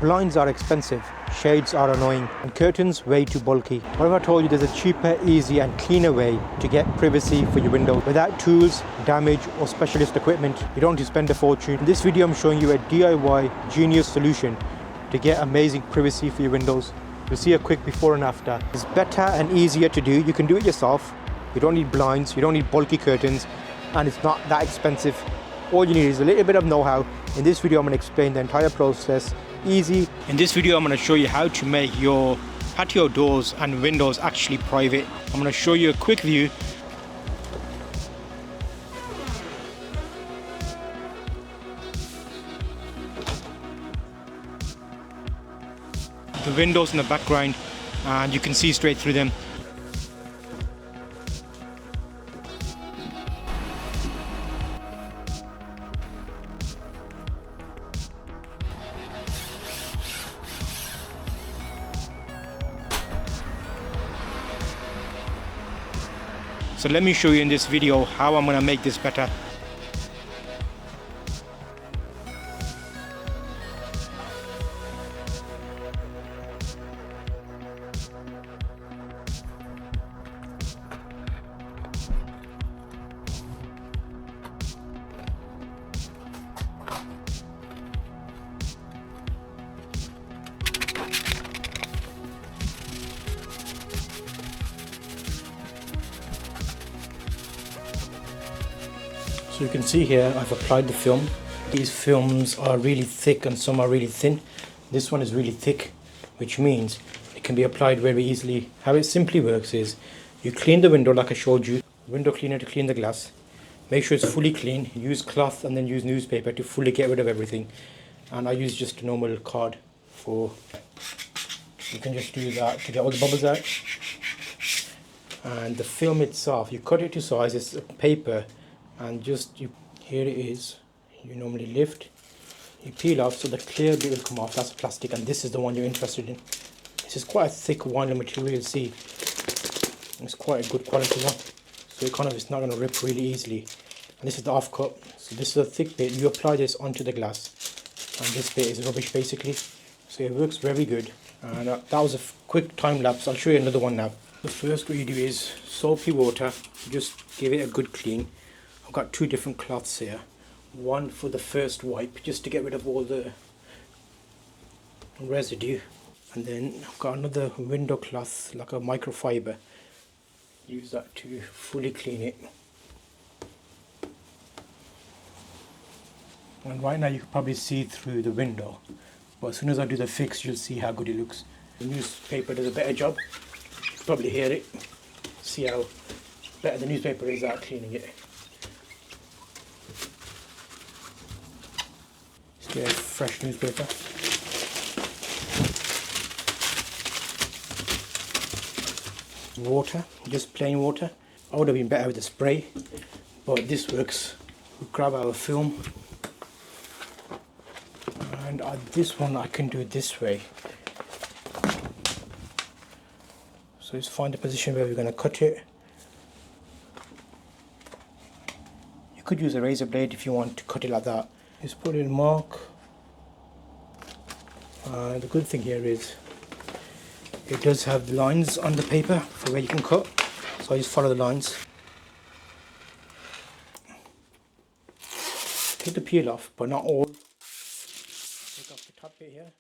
Blinds are expensive, shades are annoying, and curtains way too bulky. What if I told you there's a cheaper, easy and cleaner way to get privacy for your windows without tools, damage or specialist equipment? You don't have to spend a fortune. In this video I'm showing you a DIY genius solution to get amazing privacy for your windows. You'll see a quick before and after. It's better and easier to do. You can do it yourself. You don't need blinds, you don't need bulky curtains, and it's not that expensive. All you need is a little bit of know-how. In this video I'm going to explain the entire process. Easy. In this video I'm going to show you how to make your patio doors and windows actually private. I'm going to show you a quick view. The windows in the background, and you can see straight through them. So let me show you in this video how I'm going to make this better. So you can see here I've applied the film. These films are really thick and some are really thin. This one is really thick, which means it can be applied very easily. How it simply works is you clean the window like I showed you, window cleaner to clean the glass. Make sure it's fully clean, use cloth and then use newspaper to fully get rid of everything. And I use just a normal card for, you can just do that to get all the bubbles out. And the film itself, you cut it to size, it's paper. And just here it is, you normally lift, you peel off so the clear bit will come off. That's plastic, and this is the one you're interested in. This is quite a thick vinyl material, you'll see. It's quite a good quality one, so it's not going to rip really easily. And this is the off cut, so this is a thick bit. You apply this onto the glass and this bit is rubbish basically, so it works very good. And that was a quick time lapse. I'll show you another one now. The first what you do is soapy water, just give it a good clean. I've got two different cloths here, one for the first wipe just to get rid of all the residue, and then I've got another window cloth like a microfiber, use that to fully clean it. And right now you can probably see through the window, but as soon as I do the fix you'll see how good it looks. The newspaper does a better job, you can probably hear it, see how better the newspaper is at cleaning it. Get fresh newspaper. Water, just plain water. I would have been better with the spray, but this works. We grab our film, and this one I can do it this way. So just find the position where we're going to cut it. You could use a razor blade if you want to cut it like that. Just put in a mark. The good thing here is it does have lines on the paper for where you can cut, so I just follow the lines. Take the peel off, but not all. Take off the top bit here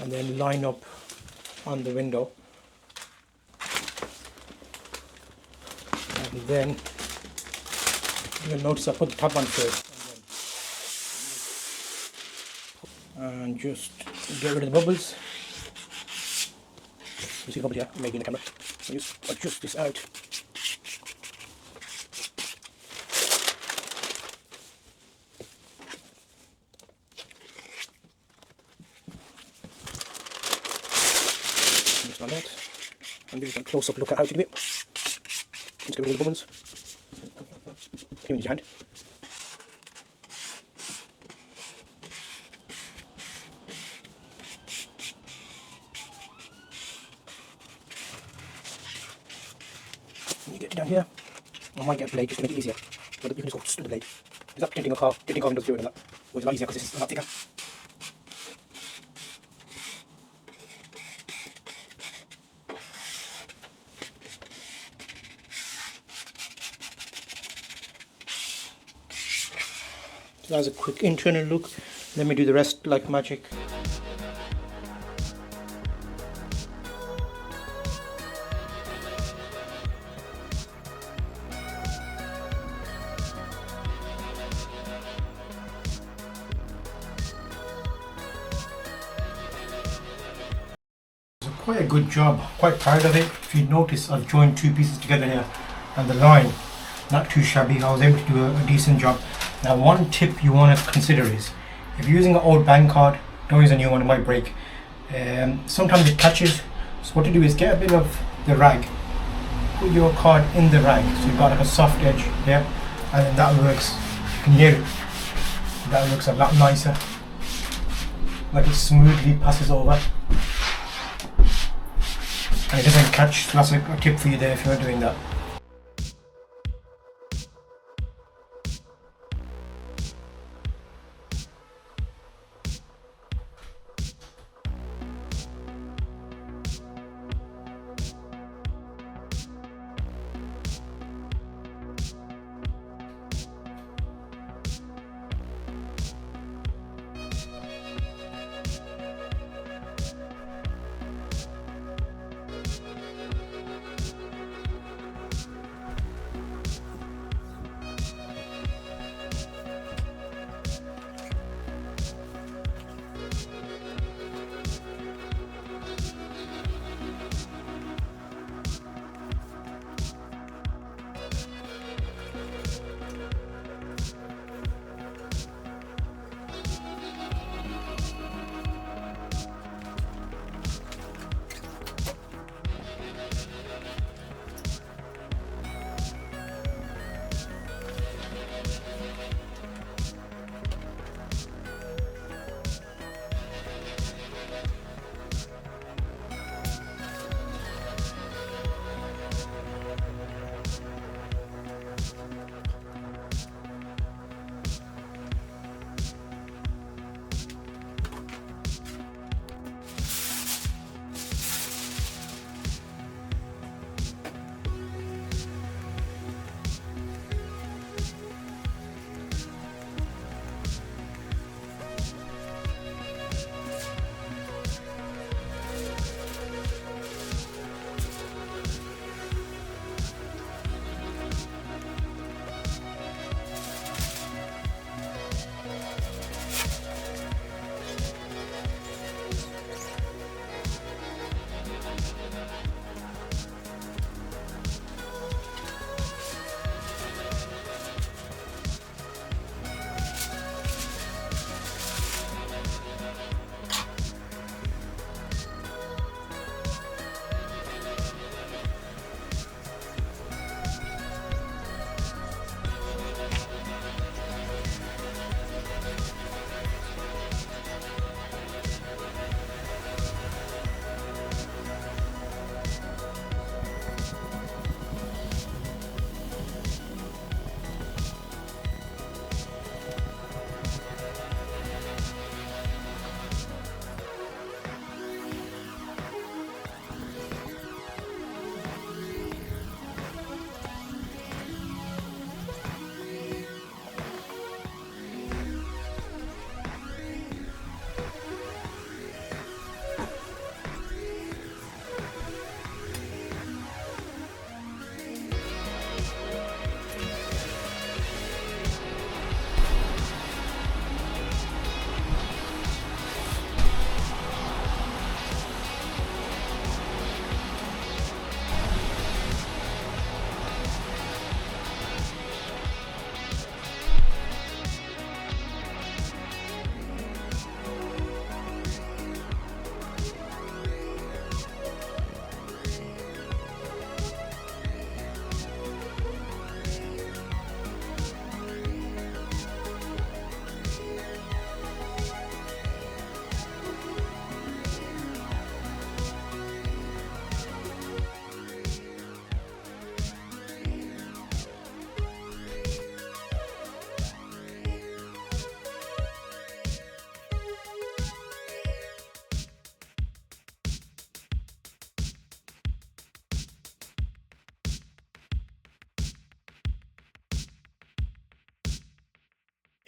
and then line up on the window, and then you'll notice I put the top on first. And just get rid of the bubbles. You see the bubble here, maybe in the camera. Just adjust this out. Just like that. And give it a close-up look at how to do it. Just get rid of the bubbles. Give it with your hand. You get it down here. I might get a blade just to make it easier, but you can just go just with the blade. Is that tinting a car? Tinting car windows doing that. Well, it's a lot easier because this is a lot thicker. So that's a quick internal look. Let me do the rest like magic. Quite a good job, quite proud of it. If you notice, I've joined two pieces together here and the line, not too shabby. I was able to do a decent job. Now one tip you want to consider is, if you're using an old bank card, don't use a new one, it might break. Sometimes it catches, so what to do is get a bit of the rag, put your card in the rag, so you've got like a soft edge here, and then that works. You can hear it, that looks a lot nicer, like it smoothly passes over. And it doesn't catch, so that's a tip for you there if you're doing that.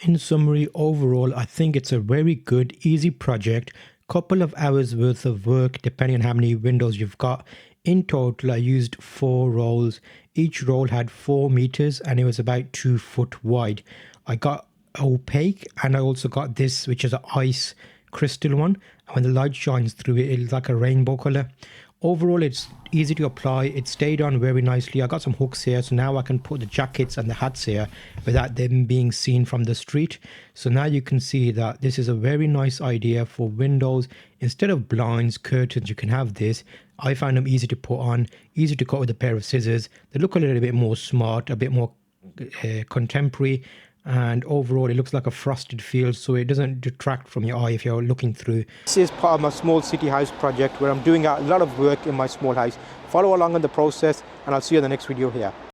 In summary, overall, I think it's a very good, easy project. Couple of hours worth of work, depending on how many windows you've got. In total, I used 4 rolls. Each roll had 4 meters and it was about 2 foot wide. I got Opaque and I also got this, which is an ice crystal one. And when the light shines through it, it's like a rainbow color. Overall, it's easy to apply. It stayed on very nicely. I got some hooks here, so now I can put the jackets and the hats here without them being seen from the street. So now you can see that this is a very nice idea for windows. Instead of blinds, curtains, you can have this. I find them easy to put on, easy to cut with a pair of scissors. They look a little bit more smart, a bit more contemporary. And overall it looks like a frosted field, so it doesn't detract from your eye if you're looking through. This is part of my small city house project where I'm doing a lot of work in my small house. Follow along in the process and I'll see you in the next video here.